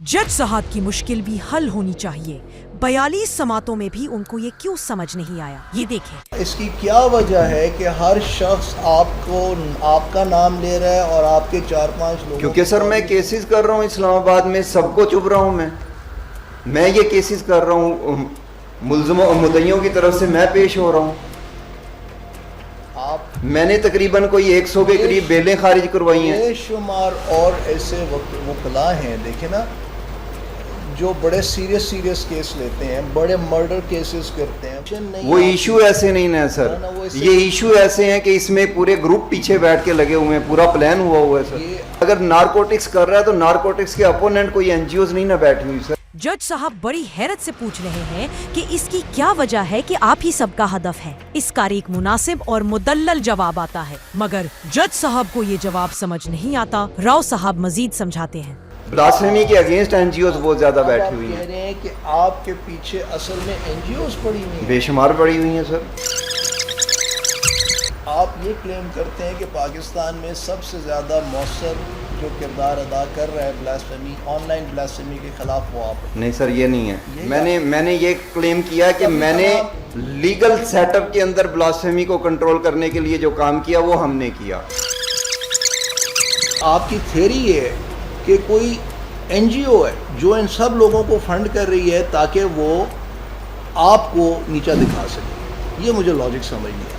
जज साहब की मुश्किल भी हल होनी चाहिए। 42 समातों में भी उनको ये क्यों समझ नहीं आया, ये देखें। इसकी क्या वजह है कि हर शख्स आपका नाम ले रहा है और आपके 4-5 लोग। क्योंकि सर मैं केसेस कर रहा हूँ इस्लामाबाद में, सबको चुप रहा हूँ मैं ये केसेस कर रहा हूँ, मुल्ज़िमों और मुद्दइयों की तरफ से मैं पेश हो रहा हूँ। मैंने तकरीबन कोई 100 के करीब बेलें खारिज करवाई हैं। बेशुमार और ऐसे वकला हैं, देखें ना, जो बड़े सीरियस केस लेते हैं, बड़े मर्डर केसेस करते हैं। वो इशू ऐसे नहीं है सर, ये इशू ऐसे हैं कि इसमें पूरे ग्रुप पीछे बैठ के लगे हुए हैं, पूरा प्लान हुआ है सर। अगर नारकोटिक्स कर रहा है तो नारकोटिक्स के अपोनेंट कोई एनजीओज नहीं ना बैठी हुई सर। जज साहब बड़ी हैरत से पूछ रहे हैं कि इसकी क्या वजह है कि आप ही सबका हदफ है। इसका एक मुनासिब और मुदल्लल जवाब आता है, मगर जज साहब को ये जवाब समझ नहीं आता। राव साहब मजीद समझाते हैं। ब्लास्फेमी के अगेंस्ट एनजीओज बहुत ज्यादा बैठी हुई कह रहे हैं कि आपके पीछे असल में एनजीओज पड़ी हुई हैं, बेशुमार पड़ी हुई हैं सर। आप ये क्लेम करते हैं कि पाकिस्तान में सबसे ज़्यादा मौसर जो किरदार अदा कर रहा है ब्लास्फेमी, ऑनलाइन ब्लास्फेमी के खिलाफ, वो आप। नहीं सर, ये नहीं है। मैंने ये क्लेम किया कि मैंने लीगल सेटअप के अंदर ब्लास्फेमी को कंट्रोल करने के लिए जो काम किया वो हमने किया। आपकी थ्योरी ये है कि कोई एनजीओ है जो इन सब लोगों को फंड कर रही है ताकि वो आपको नीचा दिखा सके। ये मुझे लॉजिक समझ नहीं आया।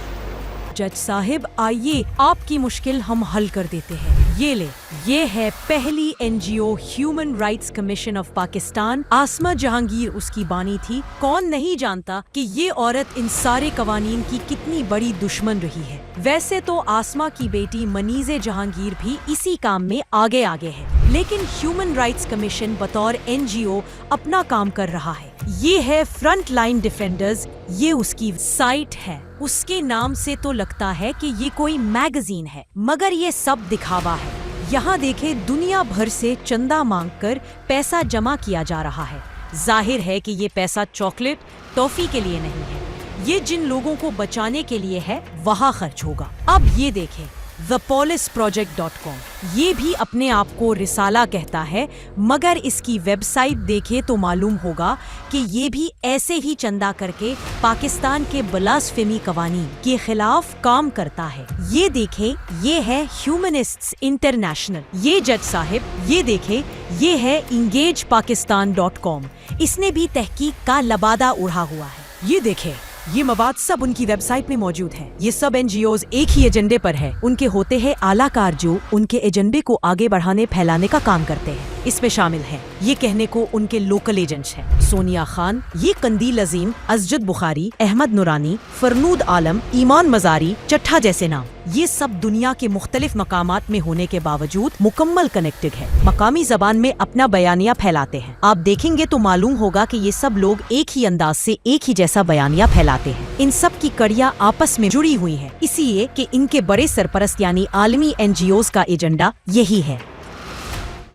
जज साहिब आइए आपकी मुश्किल हम हल कर देते हैं। ये है पहली NGO human rights commission of Pakistan. Asma Jahangir उसकी बानी थी। कौन नहीं जानता कि ये औरत इन सारे कवानीन की कितनी बड़ी दुश्मन रही है। वैसे तो आसमा की बेटी मनीज़े जहांगीर भी इसी काम में आगे है, लेकिन ह्यूमन राइट्स कमीशन बतौर एनजीओ अपना काम कर रहा है। ये है फ्रंट लाइन डिफेंडर्स, ये उसकी साइट है। उसके नाम से तो लगता है कि ये कोई मैगजीन है, मगर ये सब दिखावा है। यहाँ देखें, दुनिया भर से चंदा मांगकर पैसा जमा किया जा रहा है। जाहिर है कि ये पैसा चॉकलेट टॉफी के लिए नहीं है, ये जिन लोगों को बचाने के लिए है वहाँ खर्च होगा। अब ये देखें, thepoliceproject.com, ये भी अपने आप को रिसाला कहता है, मगर इसकी वेबसाइट देखे तो मालूम होगा कि ये भी ऐसे ही चंदा करके पाकिस्तान के ब्लास्फेमी कवानीन के खिलाफ काम करता है। ये देखें, ये है ह्यूमनिस्ट्स इंटरनेशनल। ये जज साहिब ये देखें, ये है engagePakistan.com, इसने भी तहकीक का लबादा उड़ा हुआ है। ये देखें, ये मवाद सब उनकी वेबसाइट में मौजूद है। ये सब एनजीओज एक ही एजेंडे पर है। उनके होते हैं आलाकार जो उनके एजेंडे को आगे बढ़ाने फैलाने का काम करते हैं। इसमें शामिल हैं, ये कहने को उनके लोकल एजेंट्स हैं, सोनिया खान, ये कंदील अजीम, अजजद बुखारी, अहमद नुरानी, फरनूद आलम, ईमान मजारी, चट्ठा जैसे नाम। ये सब दुनिया के मुख्तलिफ मकामात में होने के बावजूद मुकम्मल कनेक्टेड है। मकामी जबान में अपना बयानिया फैलाते हैं। आप देखेंगे तो मालूम होगा कि ये सब लोग एक ही अंदाज से एक ही जैसा बयानिया फैलाते हैं। इन सब की कड़ियाँ आपस में जुड़ी हुई हैं, इसलिए कि इनके बड़े सरपरस्त यानी आलमी एनजीओज का एजेंडा यही है।